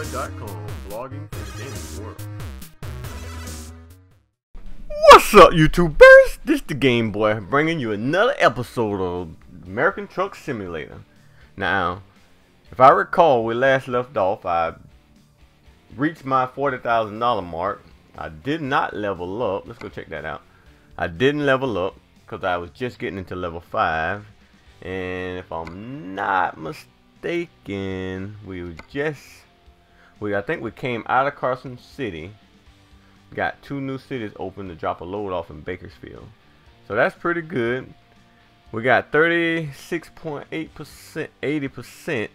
GameBoy.com, blogging for the gaming world. What's up, YouTubers? This the Game Boy bringing you another episode of American Truck Simulator. Now, if I recall, we last left off, I reached my $40,000 mark. I did not level up. Let's go check that out. I didn't level up because I was just getting into level 5. And if I'm not mistaken, I think we came out of Carson City. Got 2 new cities open to drop a load off in Bakersfield. So that's pretty good. We got 36.8%,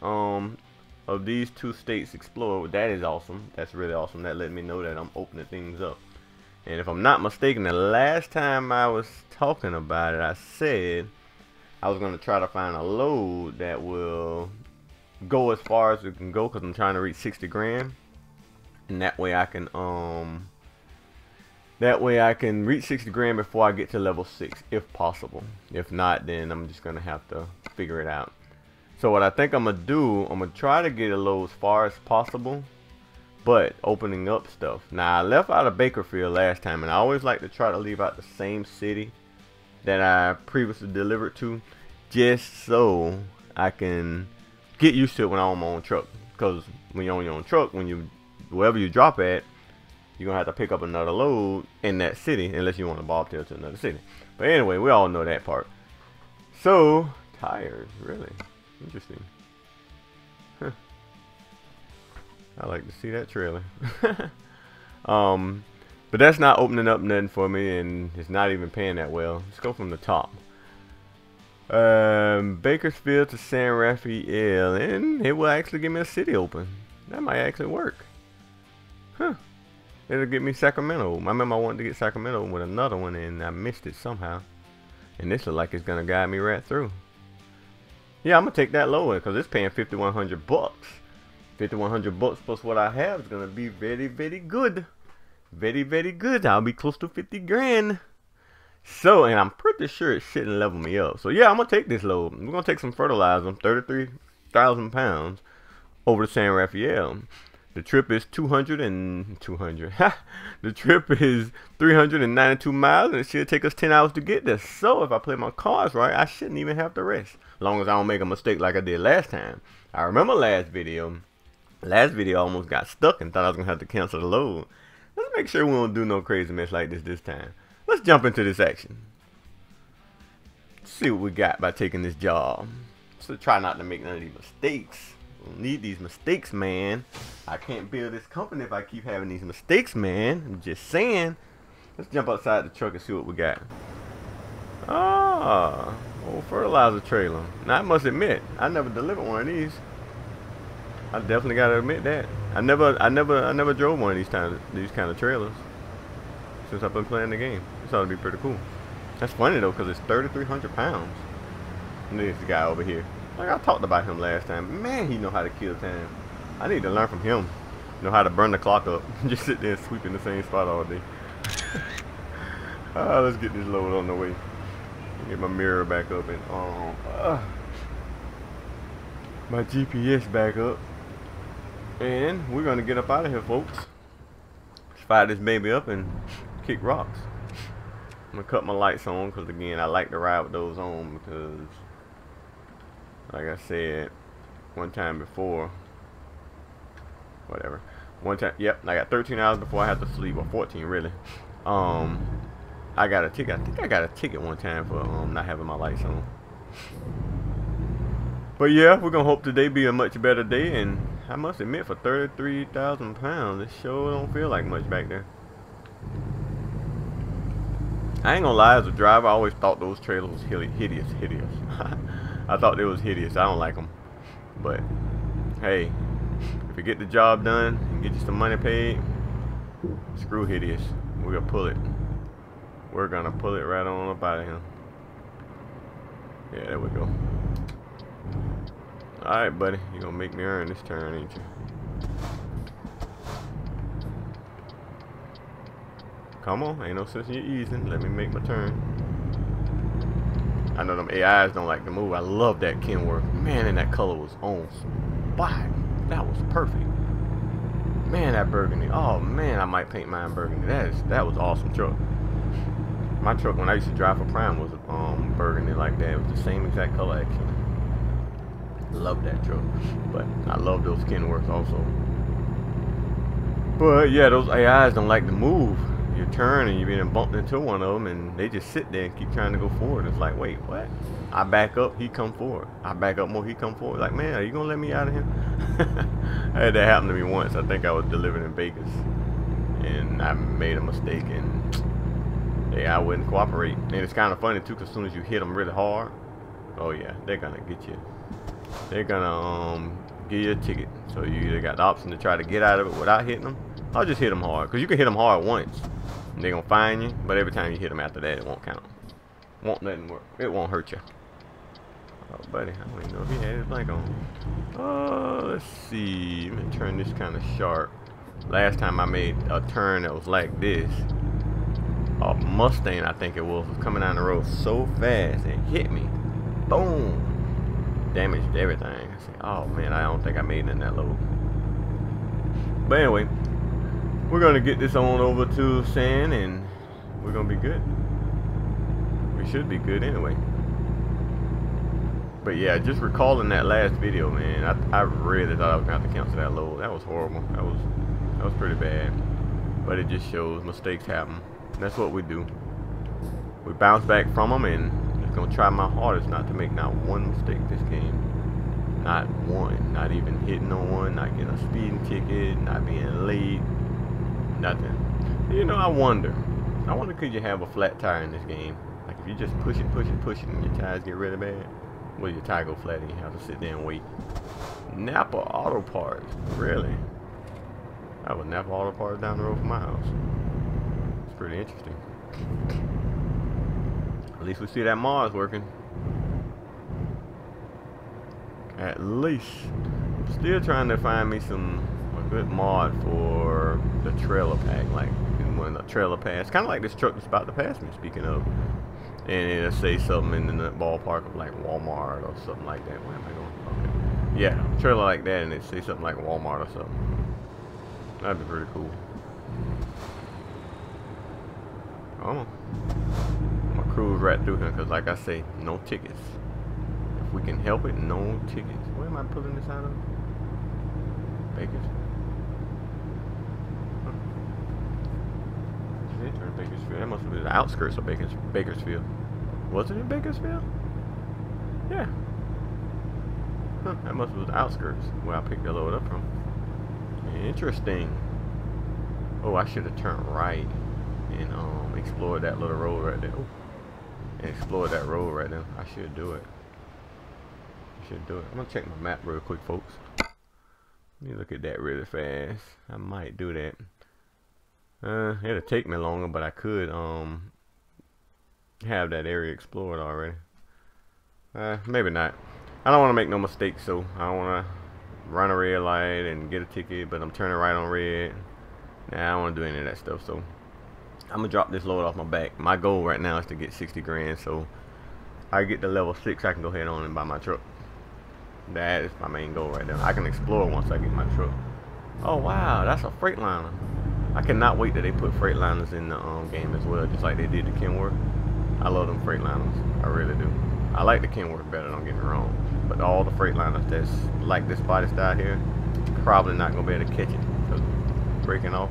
80% of these 2 states explored. That is awesome. That's really awesome. That let me know that I'm opening things up. And if I'm not mistaken, the last time I was talking about it, I said I was going to try to find a load that will go as far as it can go, because I'm trying to reach 60 grand. And that way I can reach 60 grand before I get to level 6, if possible. If not, then I'm just gonna have to figure it out. So what I think I'm gonna do, I'm gonna try to get a load as far as possible, but opening up stuff. Now I left out of Bakersfield last time, and I always like to try to leave out the same city that I previously delivered to, just so I can get used to it when I'm on my own truck. Because when you're on your own truck, wherever you drop at, you're gonna have to pick up another load in that city, unless you want to bobtail to another city. But anyway, we all know that part. So tires, really interesting. Huh. I like to see that trailer. But that's not opening up nothing for me, and it's not even paying that well. Let's go from the top. Bakersfield to San Rafael, and it will actually give me a city open. That might actually work. Huh. It'll get me Sacramento. I remember I wanted to get Sacramento with another one, and I missed it somehow. And this looks like it's gonna guide me right through. Yeah, I'm gonna take that lower because it's paying 5,100 bucks. 5,100 bucks plus what I have is gonna be very, very good. Very, very good. I'll be close to 50 grand. So, and I'm pretty sure it shouldn't level me up. So yeah, I'm gonna take this load. We're gonna take some fertilizer, 33,000 pounds, over to San Rafael. The trip is 200. The trip is 392 miles, and it should take us 10 hours to get there. So if I play my cards right, I shouldn't even have to rest, as long as I don't make a mistake like I did last time. I remember last video I almost got stuck and thought I was gonna have to cancel the load. Let's make sure we don't do no crazy mess like this time. Let's jump into this action. See what we got by taking this job. So try not to make none of these mistakes. We'll need these mistakes, man. I can't build this company if I keep having these mistakes, man. I'm just saying. Let's jump outside the truck and see what we got. Ah, old fertilizer trailer. Now I must admit, I never delivered one of these. I definitely gotta admit that. I never drove one of these kind of trailers since I've been playing the game. This ought to be pretty cool. That's funny though, because it's 3,300 pounds. And there's the guy over here. Like I talked about him last time. Man, he know how to kill time. I need to learn from him. Know how to burn the clock up. Just sit there and sweep in the same spot all day. Let's get this load on the way. Get my mirror back up and my GPS back up. And we're gonna get up out of here, folks. Let's fire this baby up and kick rocks. I'm gonna cut my lights on because again I like to ride with those on, because like I said one time before, whatever, one time, yep, I got 13 hours before I have to sleep, or 14 really. I got a ticket. I think I got a ticket one time for not having my lights on. But yeah, we're gonna hope today be a much better day, and I must admit, for 33,000 pounds, it sure don't feel like much back there. I ain't gonna lie, as a driver, I always thought those trailers was hideous. I thought they was hideous. I don't like them. But hey, if you get the job done and get you some money paid, screw hideous. We're gonna pull it. We're gonna pull it right on up out of here. Yeah, there we go. Alright, buddy. You're gonna make me earn this turn, ain't you? Come on, ain't no sense in you easing. Let me make my turn. I know them AIs don't like to move. I love that Kenworth. Man, and that color was on spot. That was perfect. Man, that burgundy. Oh man, I might paint mine burgundy. That was awesome truck. My truck when I used to drive for Prime was burgundy like that. It was the same exact color actually. Love that truck. But I love those Kenworths also. But yeah, those AIs don't like to move. You turn and you're being bumped into one of them, and they just sit there and keep trying to go forward. It's like, wait, what? I back up, he come forward. I back up more, he come forward. Like, man, are you gonna let me out of here? I had that happen to me once. I think I was delivering in Vegas, and I made a mistake, and the AI wouldn't cooperate. And it's kind of funny too, because as soon as you hit them really hard, oh yeah, they're gonna get you. They're gonna give you a ticket. So you either got the option to try to get out of it without hitting them. I'll just hit them hard, because you can hit them hard once and they're gonna find you, but every time you hit them after that, it won't count. Won't nothing work. It won't hurt you. Oh buddy, I don't even know if he had his blank on. Oh, let's see. Let me turn this kind of sharp. Last time I made a turn that was like this, a Mustang I think it was coming down the road so fast and hit me. Boom. Damaged everything. I said, oh man, I don't think I made nothing that low. But anyway, we're gonna get this on over to sand and we're gonna be good. We should be good anyway. But yeah, just recalling that last video, man, I really thought I was gonna have to cancel that load. That was horrible. That was pretty bad. But it just shows mistakes happen. That's what we do. We bounce back from them, and I'm gonna try my hardest not to make not one mistake this game. Not one. Not even hitting on one. Not getting a speeding ticket. Not being late. Nothing. You know, I wonder could you have a flat tire in this game? Like if you just push it, and your tires get really bad. Well, your tire go flat and you have to sit there and wait. Napa Auto Parts. Really? I have a Napa Auto Parts down the road from my house. It's pretty interesting. At least we see that Mars working. At least. Still trying to find me a good mod for the trailer pack, like one of the trailer pass. Kind of like this truck that's about to pass me, speaking of. And it'll say something in the ballpark of like Walmart or something like that. Where am I going? Okay. Yeah, trailer like that, and it say something like Walmart or something. That'd be pretty cool. Oh, I'm gonna cruise right through here, because like I say, no tickets. If we can help it, no tickets. Where am I pulling this out of? Bakersfield. Bakersfield. That must have been the outskirts of Bakersfield. Was it in Bakersfield? Yeah. Huh, that must have been the outskirts where I picked that load up from. Interesting. Oh, I should have turned right and explored that little road right there. Oh. And explored that road right there. I should do it. I'm gonna check my map real quick, folks. Let me look at that really fast. I might do that. It'll take me longer, but I could have that area explored already. Maybe not. I don't want to make no mistakes, so I don't want to run a red light and get a ticket, but I'm turning right on red. Nah, I don't want to do any of that stuff, so I'm gonna drop this load off my back. My goal right now is to get 60 grand, so I get to level 6, I can go ahead on and buy my truck. That is my main goal right now. I can explore once I get my truck. Oh wow, that's a Freightliner. I cannot wait that they put Freightliners in the game as well, just like they did the Kenworth. I love them Freightliners, I really do. I like the Kenworth better, don't get me wrong, but all the Freightliners that's like this body style here, probably not gonna be able to catch it because breaking off.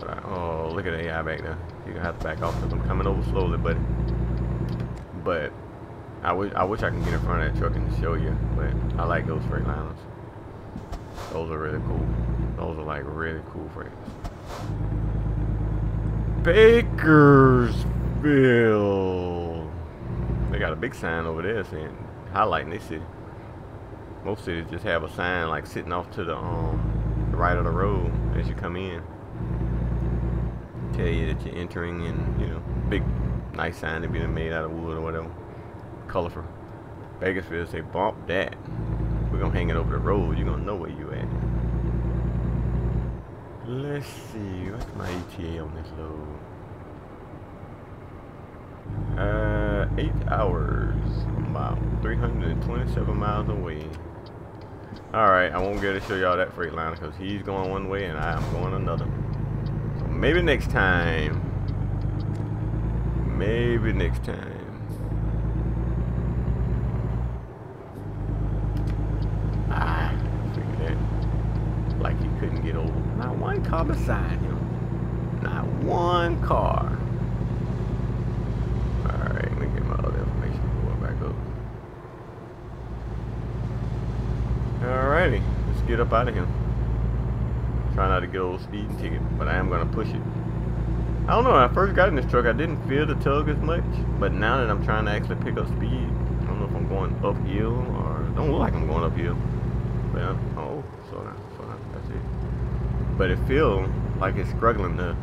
But oh, look at the AI back there. You're gonna have to back off because I'm coming over slowly, buddy. But I wish I can get in front of that truck and show you, but I like those Freightliners. Those are really cool. Those are like really cool Freights. Bakersfield. They got a big sign over there saying, highlighting this city. Most cities just have a sign like sitting off to the right of the road as you come in. Tell you that you're entering, and you know, big nice sign to be made out of wood or whatever. Colorful. Bakersfield say bump that. We're gonna hang it over the road. You're gonna know where you at. Let's see, what's my ETA on this load? 8 hours, about 327 miles away. Alright, I won't get to show y'all that Freightliner because he's going one way and I'm going another. So maybe next time. Maybe next time. Ah, figure that. Like he couldn't get over. Not one car beside him. Not one car. Alright, let me get my other information going back up. Alrighty, let's get up out of here. Try not to get old speeding ticket, but I am gonna push it. I don't know, when I first got in this truck I didn't feel the tug as much, but now that I'm trying to actually pick up speed, I don't know if I'm going uphill or it don't look like I'm going uphill. But oh, slow down, that's it. But it feels like it's struggling to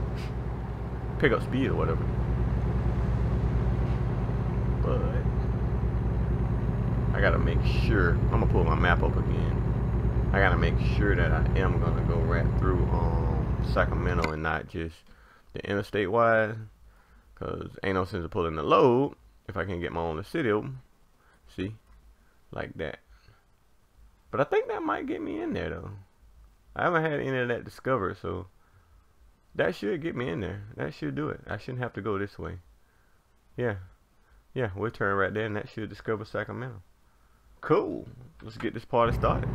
pick up speed or whatever. But I gotta make sure, I'm gonna pull my map up again. I gotta make sure that I am gonna go right through Sacramento and not just the interstate wide, cause ain't no sense of pulling the load if I can't get my own city open. See, like that. But I think that might get me in there though. I haven't had any of that discovered, so that should get me in there. That should do it. I shouldn't have to go this way. Yeah, we'll turn right there and that should discover Sacramento. Cool, let's get this party started.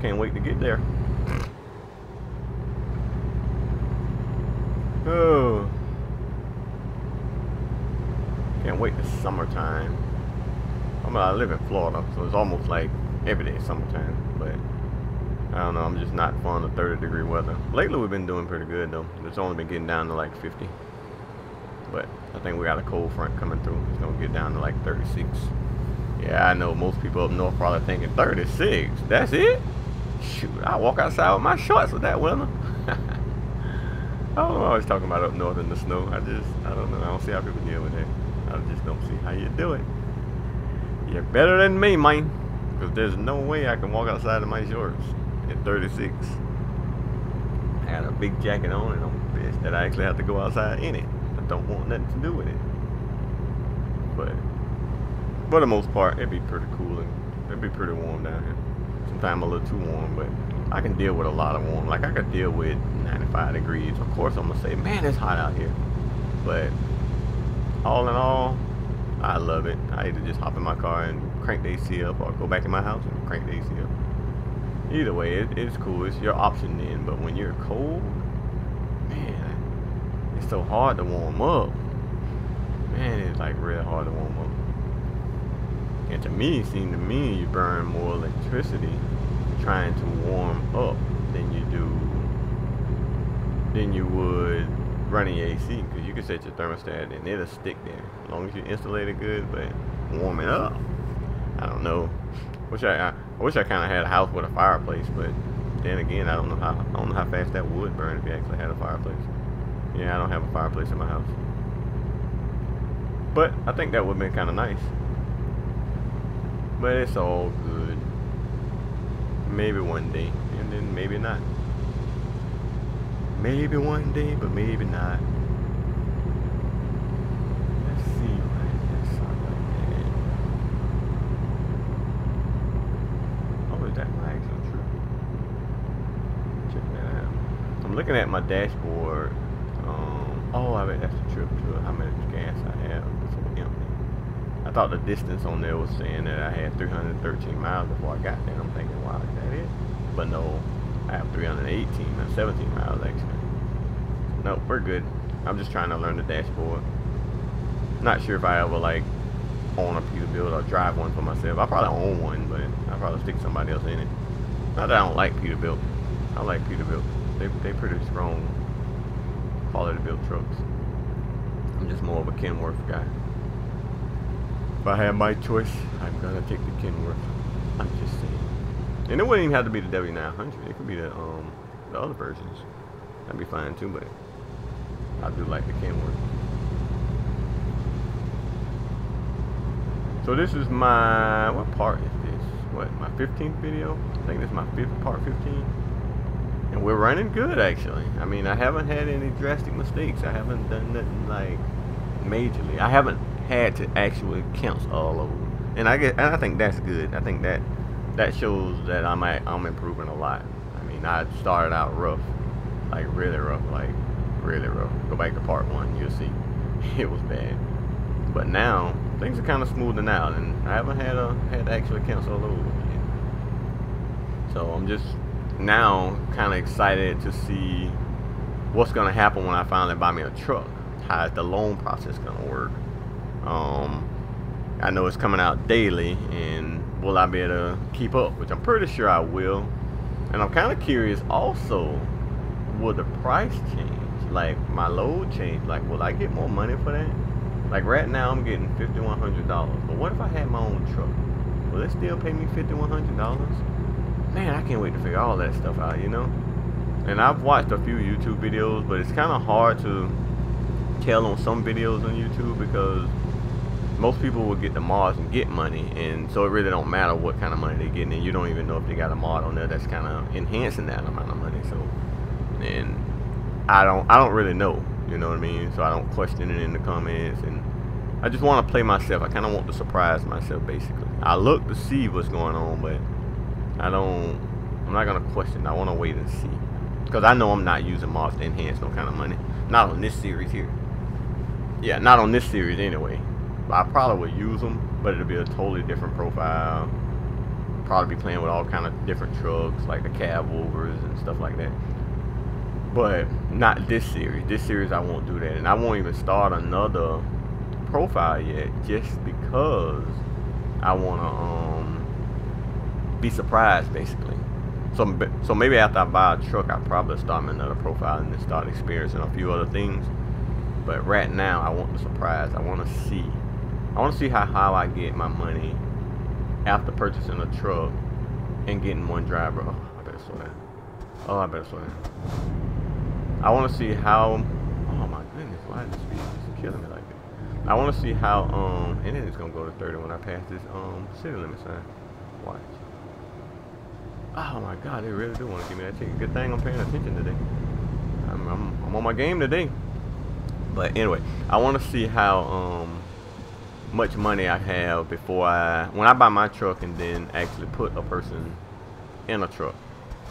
Can't wait to get there. Oh, can't wait to summertime. I live in Florida, so it's almost like every day summertime. But I don't know, I'm just not fond of 30-degree weather. Lately we've been doing pretty good though. It's only been getting down to like 50. But I think we got a cold front coming through. It's gonna get down to like 36. Yeah, I know most people up north probably thinking 36. That's it? Shoot, I walk outside with my shorts with that weather. I don't know, I was talking about up north in the snow. I don't know. I don't see how people deal with that. I just don't see how you do it. You're better than me, man. Because there's no way I can walk outside in my shorts at 36. I got a big jacket on and I'm pissed that I actually have to go outside in it. I don't want nothing to do with it. But for the most part, it'd be pretty cool and it'd be pretty warm down here. Sometimes a little too warm, but I can deal with a lot of warm. Like I could deal with 95 degrees. Of course I'm gonna say, man, it's hot out here. But all in all, I love it. I either just hop in my car and crank the AC up or go back in my house and crank the AC up. Either way, it's cool. It's your option then. But when you're cold, man, it's so hard to warm up. Man, it's like really hard to warm up. And to me, it seemed to me you burn more electricity trying to warm up than you would running your AC, because you can set your thermostat and it'll stick there as long as you insulate it good. But warming up, I don't know. I wish I kind of had a house with a fireplace, but then again, I don't know how fast that would burn if you actually had a fireplace. Yeah, I don't have a fireplace in my house, but I think that would have been kind of nice. But it's all good. Maybe one day, and then maybe not. Maybe one day, but maybe not. Let's see what something like that. Oh, is that my actual trip? Check that out. I'm looking at my dashboard. Oh, I bet that's the trip to how much gas I have. It's so empty. I thought the distance on there was saying that I had 313 miles before I got there. I'm thinking, wow, is that it? But no, I have 318 or 17 miles actually. Nope, we're good. I'm just trying to learn the dashboard. Not sure if I ever like own a Peterbilt or drive one for myself. I probably own one, but I'll probably stick somebody else in it. Not that I don't like Peterbilt. I like Peterbilt. They pretty strong quality built trucks. I'm just more of a Kenworth guy. If I had my choice, I'm gonna take the Kenworth. I'm just saying. And it wouldn't even have to be the W900. It could be the other versions. That'd be fine too, but I do like the Kenworth. So this is my, what part is this? What, my 15th video? I think this is my part 15. And we're running good actually. I mean, I haven't had any drastic mistakes. I haven't done nothing like majorly. I haven't had to actually cancel all of them. And I think that's good. I think that that shows that I'm improving a lot. I mean, I started out rough, like really rough, like really rough. Go back to part 1, you'll see. It was bad. But now things are kind of smoothing out, and I haven't had to actually cancel a load yet. So I'm just now kind of excited to see what's gonna happen when I finally buy me a truck. How is the loan process gonna work? I know it's coming out daily, and will I be able to keep up? Which I'm pretty sure I will. And I'm kind of curious also, will the price change? Like my load change? Like, will I get more money for that? Like right now I'm getting $5,100, but what if I had my own truck? Will it still pay me $5,100? Man, I can't wait to figure all that stuff out, you know? And I've watched a few YouTube videos, but it's kind of hard to tell on some videos on YouTube because most people will get the mods and get money, and so it really don't matter what kind of money they're getting, and you don't even know if they got a mod on there that's kind of enhancing that amount of money. So, and I don't really know, you know what I mean? So I don't question it in the comments, and I just want to play myself. I kind of want to surprise myself, basically. I look to see what's going on, but I'm not gonna question. I want to wait and see, because I know I'm not using mods to enhance no kind of money. Not on this series here. Yeah, not on this series anyway. I probably would use them, but it'll be a totally different profile. Probably be playing with all kind of different trucks, like the cab overs and stuff like that. But not this series. This series I won't do that, and I won't even start another profile yet, just because I wanna be surprised, basically. So maybe after I buy a truck, I'll probably start another profile and then start experiencing a few other things. But right now, I want the surprise. I want to see how I get my money after purchasing a truck and getting one driver. Oh, I better slow down. Oh, I better slow down. I want to see how. Oh my goodness, why is the speed just killing me like that? I want to see how. And then it's gonna go to 30 when I pass this city limit sign. Watch. Oh my God, they really do want to give me that ticket. Good thing I'm paying attention today. I'm on my game today. But anyway, I want to see how much money I have before when I buy my truck and then actually put a person in a truck.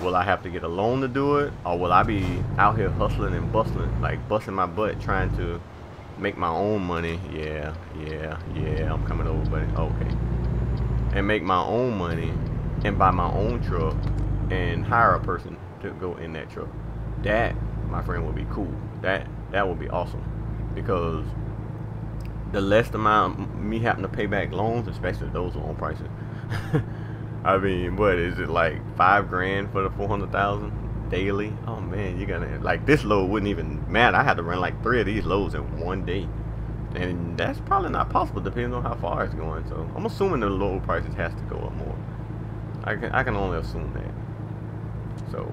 Will I have to get a loan to do it, or will I be out here hustling and bustling, like busting my butt trying to make my own money? Yeah, I'm coming over, buddy. Okay. And make my own money and buy my own truck and hire a person to go in that truck. That, my friend, would be cool. That would be awesome, because the less amount me having to pay back loans, especially those loan prices. I mean, what is it, like $5 grand for the 400,000 daily? Oh man, you're gonna, like, this load wouldn't even matter. I had to run like 3 of these loads in one day, and that's probably not possible, depending on how far it's going. So I'm assuming the load prices has to go up more. I can only assume that. So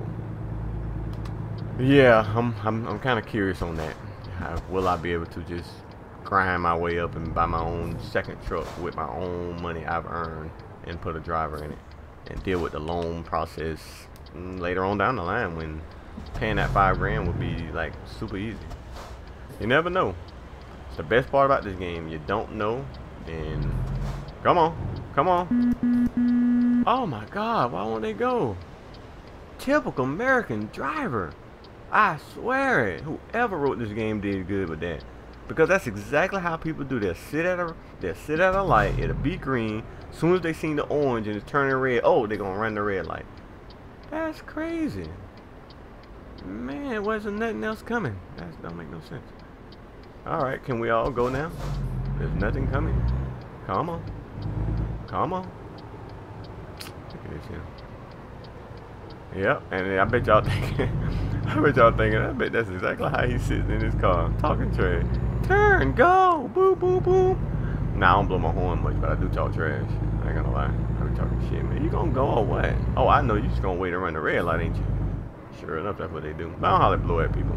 yeah, I'm kind of curious on that. Will I be able to just grind my way up and buy my own second truck with my own money I've earned and put a driver in it and deal with the loan process later on down the line, when paying that $5 grand would be like super easy. You never know. It's the best part about this game. You don't know. And come on. Oh my God, why won't they go? Typical American driver. I swear it. Whoever wrote this game did good with that, because that's exactly how people do. They'll sit at a light. It'll be green. As soon as they see the orange and it's turning red, oh, they're gonna run the red light. That's crazy, man. Wasn't nothing else coming? That don't make no sense. All right, can we all go now? There's nothing coming. Come on. Look at this here. Yep, and I bet y'all thinking, I bet that's exactly how he's sitting in his car, talking trash. Turn, go, boom, boom, boom. Nah, I don't blow my horn much, but I do talk trash. I ain't gonna lie. I be talking shit, man. You gonna go or what? Oh, I know you just gonna wait and run the red light, ain't you? Sure enough, that's what they do. But I don't know how they blow at people.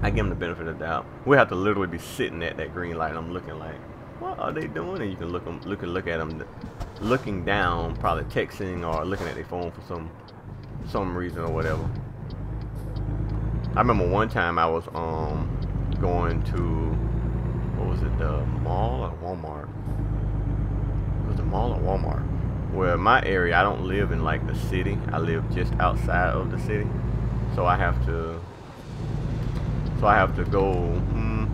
I give them the benefit of the doubt. We have to literally be sitting at that green light, and I'm looking like, what are they doing? And you can look at them, looking down, probably texting or looking at their phone for some reason or whatever. I remember one time I was going to, what was it, the mall or Walmart? It was the mall or Walmart. Well, my area, I don't live in like the city. I live just outside of the city. So I have to go,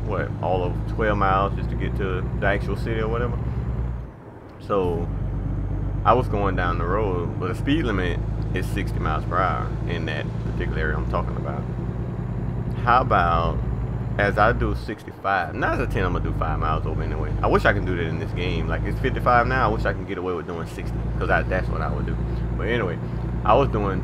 what, all of 12 miles just to get to the actual city or whatever. So I was going down the road, but the speed limit is 60 miles per hour in that particular area I'm talking about. How about, as I do 65, 9 out of 10 I'm gonna do 5 miles over anyway. I wish I can do that in this game. Like, it's 55 now, I wish I can get away with doing 60, because that's what I would do. But anyway, I was doing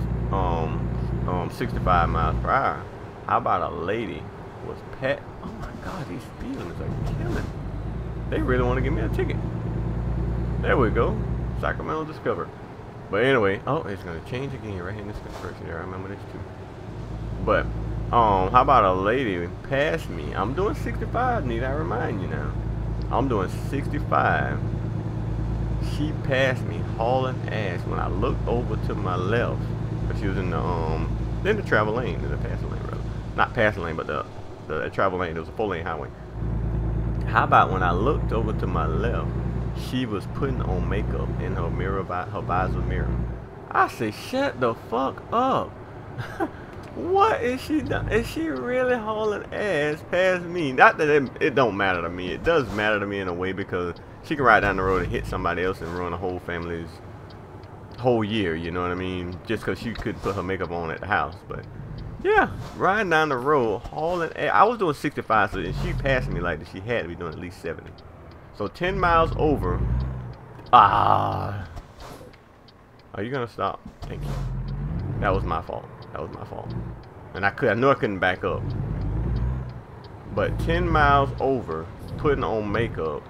65 miles per hour. How about a lady was oh my god, these speed limits are killing. They really want to give me a ticket. There we go, Sacramento discovered. But anyway, oh, it's gonna change again right here in this conversion there. I remember this too. But how about a lady passed me? I'm doing 65, need I remind you now. I'm doing 65. She passed me hauling ass when I looked over to my left. But she was in the travel lane, in the passing lane rather. Not passing lane, but the travel lane. It was a 4-lane highway. How about when I looked over to my left, she was putting on makeup in her mirror, her visor mirror. I said, shut the fuck up. What is she done? Is she really hauling ass past me? Not that it don't matter to me. It does matter to me in a way, because she can ride down the road and hit somebody else and ruin a whole family's whole year, you know what I mean? Just because she couldn't put her makeup on at the house. But yeah, riding down the road, hauling ass. I was doing 65, so if she passed me like that, she had to be doing at least 70. So 10 miles over. Are you gonna stop? Thank you. That was my fault. That was my fault. And I knew I couldn't back up. But 10 miles over, putting on makeup,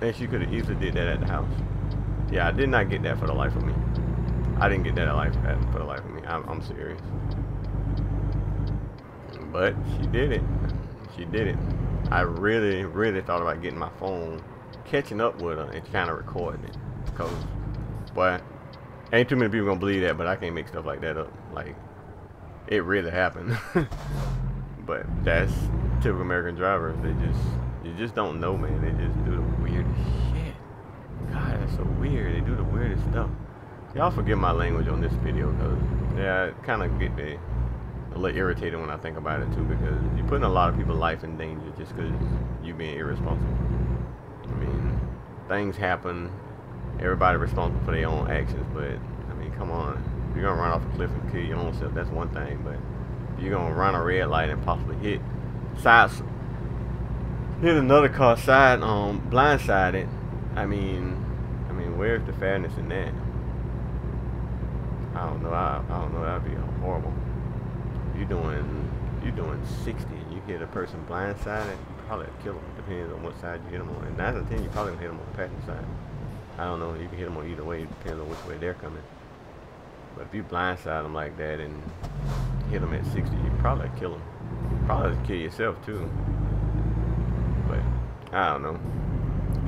and she could have easily did that at the house. Yeah, I did not get that for the life of me. I didn't get that for the life of me. I'm serious. But she did it. She did it. I really, really thought about getting my phone, catching up with her, and kind of recording it. Because, boy, ain't too many people gonna believe that, but I can't make stuff like that up. Like, it really happened. But that's typical American drivers. You just don't know, man. They just do the weirdest shit. God, that's so weird. They do the weirdest stuff. Y'all forgive my language on this video, because, yeah, it kind of get me a little irritated when I think about it too, because you're putting a lot of people's life in danger just because you being irresponsible. I mean, things happen. Everybody responsible for their own actions, but I mean, come on. If you're gonna run off a cliff and kill your own self, that's one thing. But if you're gonna run a red light and possibly hit another car blindsided, I mean, where's the fairness in that? I don't know. I don't know. That'd be horrible. You're doing 60 and you hit a person blindsided, you probably kill them. Depends on what side you hit them on. And 9 out of 10, you probably gonna hit them on the passenger side. I don't know. You can hit them on either way. It depends on which way they're coming. But if you blindside them like that and hit them at 60, you probably kill them. Probably kill yourself too. But I don't know.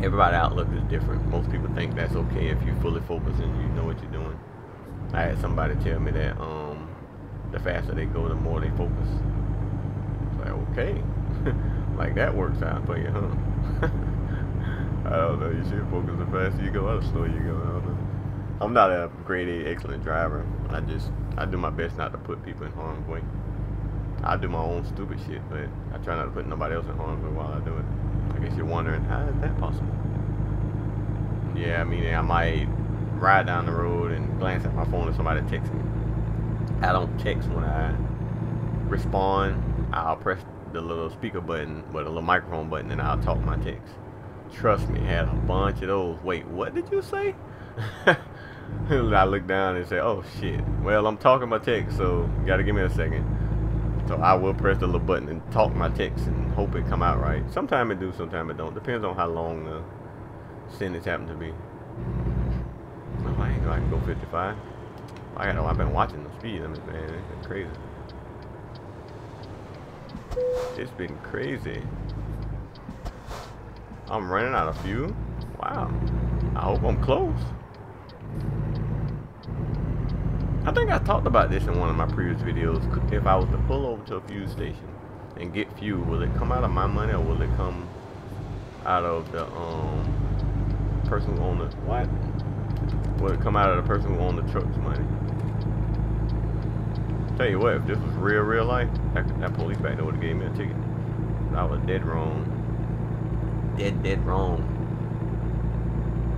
Everybody's outlook is different. Most people think that's okay if you're fully focused and you know what you're doing. I had somebody tell me that the faster they go, the more they focus. It's like, okay. Like, that works out for you, huh? I don't know. You should focus the faster you go, or the slower you go. I don't know. I'm not a grade A excellent driver. I do my best not to put people in harm's way. I do my own stupid shit, but I try not to put nobody else in harm's way while I do it. I guess you're wondering, how is that possible? Yeah, I mean, I might ride down the road and glance at my phone if somebody texts me. I don't text when I respond. I'll press the little speaker button with a little microphone button and I'll talk my text. Trust me, had a bunch of those. Wait, what did you say? I look down and say, oh shit. Well, I'm talking my text, so you gotta give me a second. So I will press the little button and talk my text and hope it come out right. Sometimes it do, sometimes it don't. Depends on how long the sentence happen to be. Oh, I ain't know I can go 55. I've been watching the speed limits, man. It's been crazy. It's been crazy. I'm running out of fuel. Wow. I hope I'm close. I think I talked about this in one of my previous videos. If I was to pull over to a fuel station and get fuel, will it come out of my money or will it come out of the person who owned the what? Would it come out of the person who owned the truck's money? Tell you what, if this was real life, that police back there would have gave me a ticket. I was dead wrong. Dead wrong.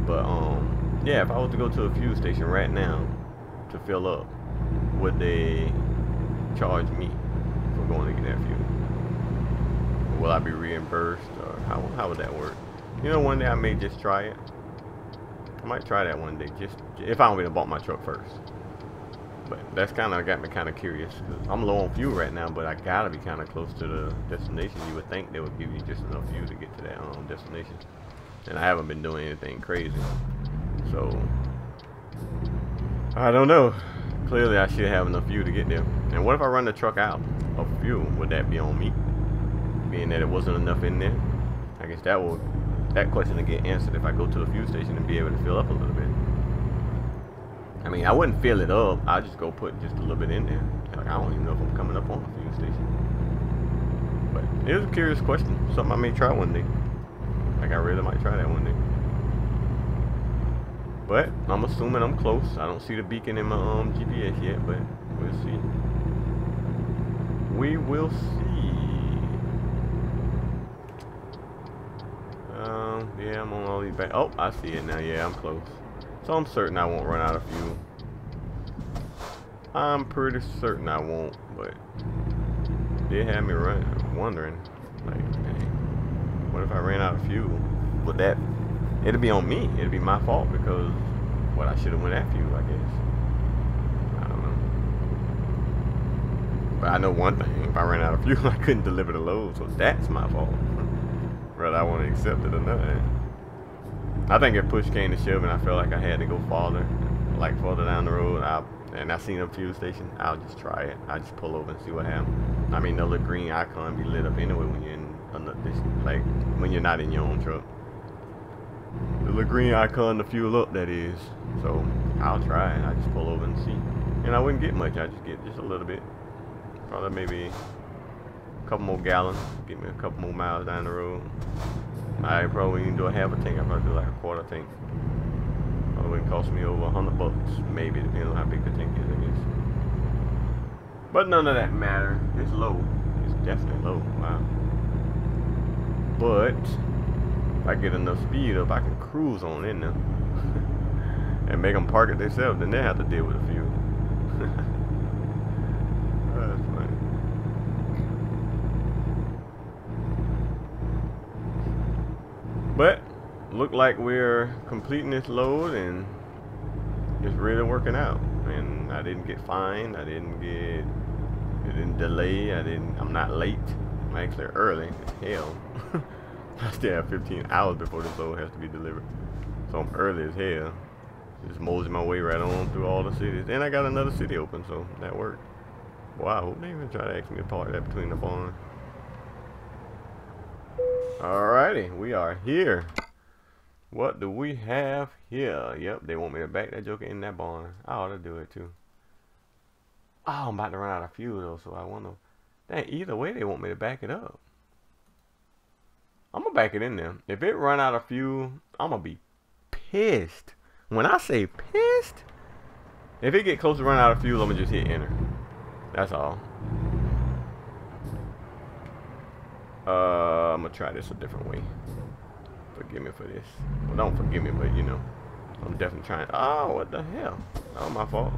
But yeah, if I was to go to a fuel station right now to fill up, would they charge me for going to get that fuel? Or will I be reimbursed, or how would that work? You know, one day I may just try it. I might try that one day, just if I don't get bought my truck first. But that's kind of got me kind of curious, because I'm low on fuel right now, but I gotta be kind of close to the destination. You would think they would give you just enough fuel to get to that destination, and I haven't been doing anything crazy, so I don't know. Clearly I should have enough fuel to get there. And what if I run the truck out of fuel? Would that be on me, being that it wasn't enough in there? I guess that question will get answered if I go to the fuel station and be able to fill up a little bit. I mean, I wouldn't fill it up. I'll just go put just a little bit in there. Like, I don't even know if I'm coming up on the fuel station. But it was a curious question. Something I may try one day. Like, I really might try that one day. But I'm assuming I'm close. I don't see the beacon in my GPS yet, but we'll see. We will see. Yeah, I'm on all these back. Oh, I see it now. Yeah, I'm close. So I'm certain I won't run out of fuel. I'm pretty certain I won't, but they had me wondering, like, dang, what if I ran out of fuel? Would that, it'd be on me. It'd be my fault because, what, I should have went at fuel, I guess. I don't know. But I know one thing, if I ran out of fuel, I couldn't deliver the load, so that's my fault. Whether I want to accept it or not. I think if push came to shove and I felt like I had to go farther, like further down the road, and I seen a fuel station, I'll just try it. I'll just pull over and see what happens. I mean, the little green icon be lit up anyway when you're in, like, when you're not in your own truck. The little green icon to fuel up, that is. So, I'll try it. I just pull over and see. And I wouldn't get much. I just get just a little bit. Probably maybe a couple more gallons. Get me a couple more miles down the road. I probably even do a half a tank. I probably do like a quarter tank. Probably wouldn't cost me over $100, maybe, depending on how big the tank is, I guess. But none of that matter. It's low. It's definitely low. Wow. But if I get enough speed up, I can cruise on in there and make them park it themselves. Then they have to deal with a few. That's funny. But look like we're completing this load and it's really working out. And I didn't get fined. It didn't delay. I'm not late. I'm actually early as hell. I still have 15 hours before this load has to be delivered. So I'm early as hell. Just moseying my way right on through all the cities. And I got another city open, so that worked. Wow, I hope they even try to ask me to park that between the barn. Alrighty, we are here. What do we have here? Yep, they want me to back that joker in that barn. I ought to do it too. Oh, I'm about to run out of fuel though, so I wonder. Dang, either way they want me to back it up. I'm gonna back it in there. If it run out of fuel, I'm gonna be pissed. When I say pissed, if it get close to run out of fuel, I'm gonna just hit enter. That's all. I'm gonna try this a different way. Forgive me for this. Well, don't forgive me, but you know, I'm definitely trying. Oh, what the hell? Oh, my fault.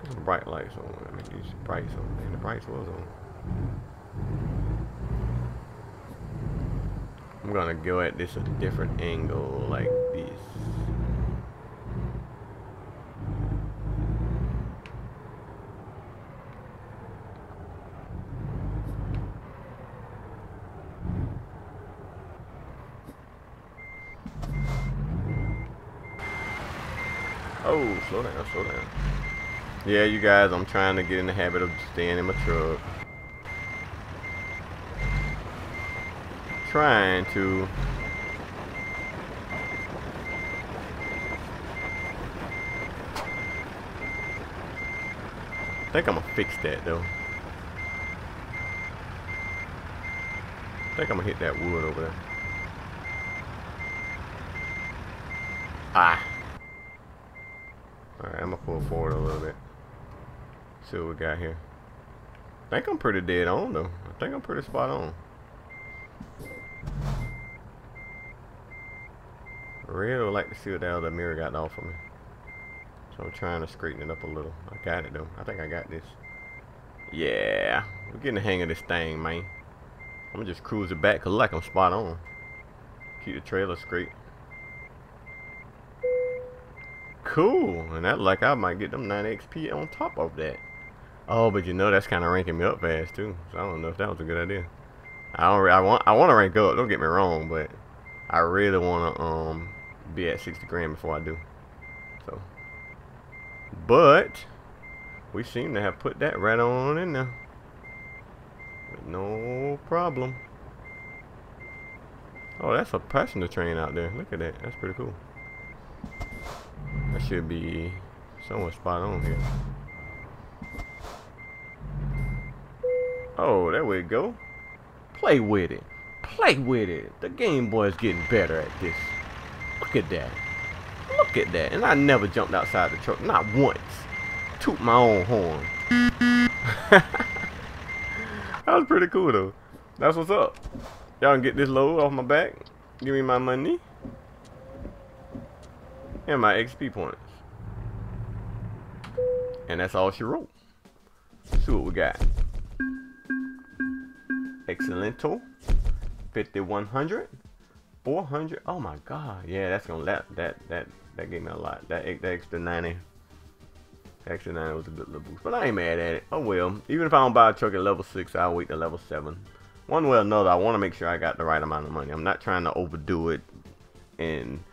There's some bright lights on. I mean, these brights on. Man, the brights was on. I'm gonna go at this at a different angle, like this. Oh, slow down, slow down. Yeah, you guys, I'm trying to get in the habit of staying in my truck. Trying to. I think I'm gonna fix that though. I think I'm gonna hit that wood over there. Ah. Alright, I'm gonna pull forward a little bit. See what we got here. I think I'm pretty dead on though. I think I'm pretty spot on. I really would like to see what the hell that mirror got off of me. So I'm trying to straighten it up a little. I got it though. I think I got this. Yeah. We're getting the hang of this thing, man. I'm gonna just cruise it back because like I'm spot on. Keep the trailer straight. Cool. And that like I might get them 9 XP on top of that. Oh, but you know that's kind of ranking me up fast too. So I don't know if that was a good idea. I want to rank up. Don't get me wrong, but I really want to be at 60 grand before I do. So, but we seem to have put that right on in there. With no problem. Oh, that's a passenger train out there. Look at that. That's pretty cool. That should be somewhat spot on here. Oh, there we go. Play with it. Play with it. The Game Boy's getting better at this. Look at that. Look at that. And I never jumped outside the truck. Not once. Toot my own horn. That was pretty cool though. That's what's up. Y'all can get this load off my back. Give me my money. And my XP points. And that's all she wrote. Let's see what we got. Excellento. 5100. 400. Oh my god. Yeah, that's gonna that gave me a lot. That extra 90. Extra 90 was a good little boost. But I ain't mad at it. Oh well. Even if I don't buy a truck at level 6, I'll wait to level 7. One way or another, I want to make sure I got the right amount of money. I'm not trying to overdo it and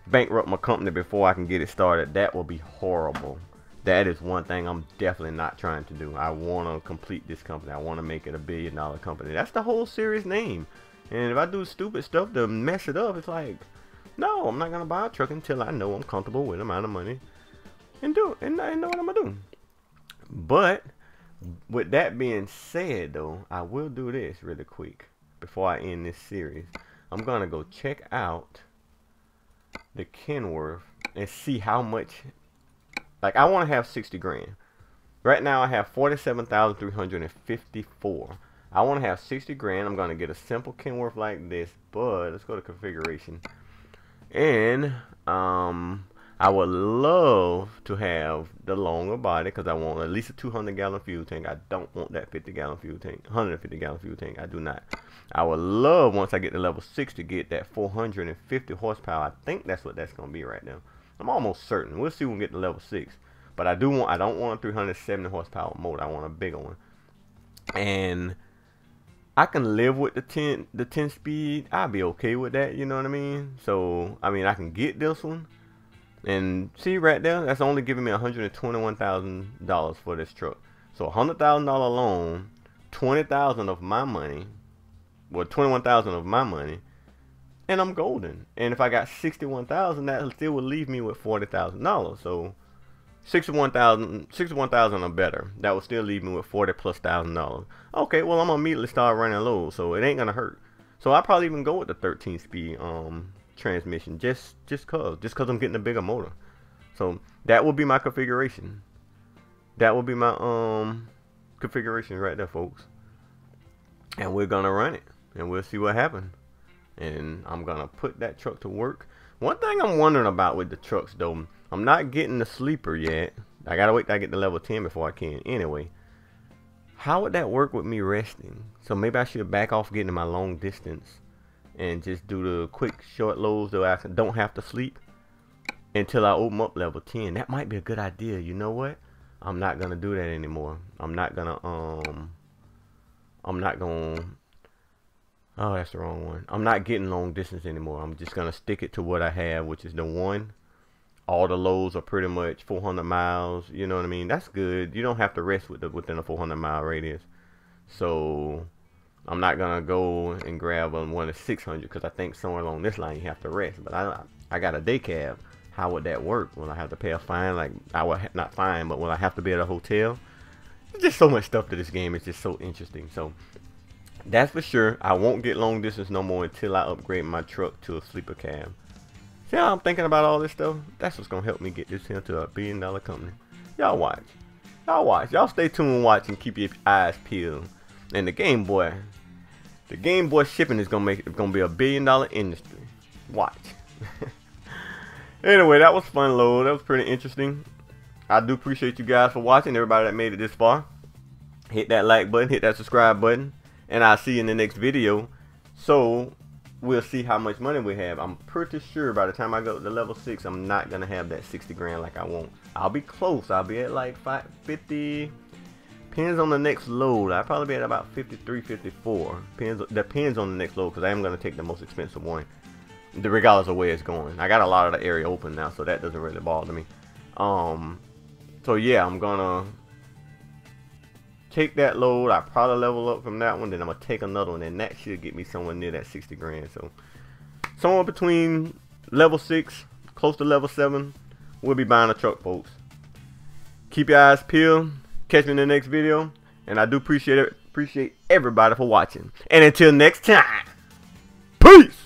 bankrupt my company before I can get it started. That will be horrible. That is one thing I'm definitely not trying to do. I want to complete this company. I want to make it a $1 billion company. That's the whole series name. And if I do stupid stuff to mess it up, it's like, no, I'm not going to buy a truck until I know I'm comfortable with the amount of money and do it. And I know what I'm going to do. But with that being said, though, I will do this really quick before I end this series. I'm going to go check out the Kenworth and see how much. Like, I want to have 60 grand. Right now, I have 47,354. I want to have 60 grand. I'm going to get a simple Kenworth like this. But let's go to configuration. And I would love to have the longer body because I want at least a 200-gallon fuel tank. I don't want that 50-gallon fuel tank. 150-gallon fuel tank. I do not. I would love, once I get to level 6, to get that 450 horsepower. I think that's what that's going to be right now. I'm almost certain. We'll see when we get to level 6. But I don't want a 370 horsepower motor. I want a bigger one. And I can live with the 10 speed. I'll be okay with that, you know what I mean? So, I mean, I can get this one. And see right there, that's only giving me $121,000 for this truck. So $100,000 loan, 20,000 of my money, well, 21,000 of my money, and I'm golden. And if I got 61,000, that still would leave me with $40,000. So 61,000 or better. That would still leave me with $40,000+. Okay, well, I'm gonna immediately start running low, so it ain't gonna hurt. So I'll probably even go with the 13-speed transmission just cause I'm getting a bigger motor. So that will be my configuration. That will be my configuration right there, folks. And we're gonna run it and we'll see what happens. And I'm gonna put that truck to work. One thing I'm wondering about with the trucks though, I'm not getting the sleeper yet. I gotta wait till I get to level 10 before I can. Anyway, how would that work with me resting? So maybe I should back off getting my long distance and just do the quick short loads so I don't have to sleep until I open up level 10. That might be a good idea. You know what? I'm not gonna do that anymore. I'm not gonna oh, that's the wrong one. I'm not getting long distance anymore. I'm just gonna stick it to what I have, which is the one. All the loads are pretty much 400 miles. You know what I mean? That's good. You don't have to rest within a 400-mile radius. So I'm not gonna go and grab one of 600 because I think somewhere along this line you have to rest. But I got a day cab. How would that work? Will I have to pay a fine? Like I would not fine, but will I have to be at a hotel? There's just so much stuff to this game. It's just so interesting. So That's for sure. I won't get long distance no more until I upgrade my truck to a sleeper cab. See how I'm thinking about all this stuff? That's what's gonna help me get this into a $1 billion company. Y'all watch. Y'all watch. Y'all stay tuned and watch and keep your eyes peeled. And the Game Boy shipping is gonna be a $1 billion industry. Watch. Anyway, that was fun, Lord. That was pretty interesting. I do appreciate you guys for watching. Everybody that made it this far, hit that like button, hit that subscribe button, and I'll see you in the next video. So we'll see how much money we have. I'm pretty sure by the time I go to level 6, I'm not gonna have that 60 grand like I want. I'll be close. I'll be at like 50. Depends on the next load. I'll probably be at about 53, 54. Depends on the next load, because I am gonna take the most expensive one, regardless of where it's going. I got a lot of the area open now, so that doesn't really bother me. So yeah, I'm gonna take that load. I probably level up from that one, then I'm gonna take another one, and that should get me somewhere near that 60 grand. So somewhere between level 6, close to level 7, we'll be buying a truck, folks. Keep your eyes peeled. Catch me in the next video, and I do appreciate everybody for watching. And until next time, peace.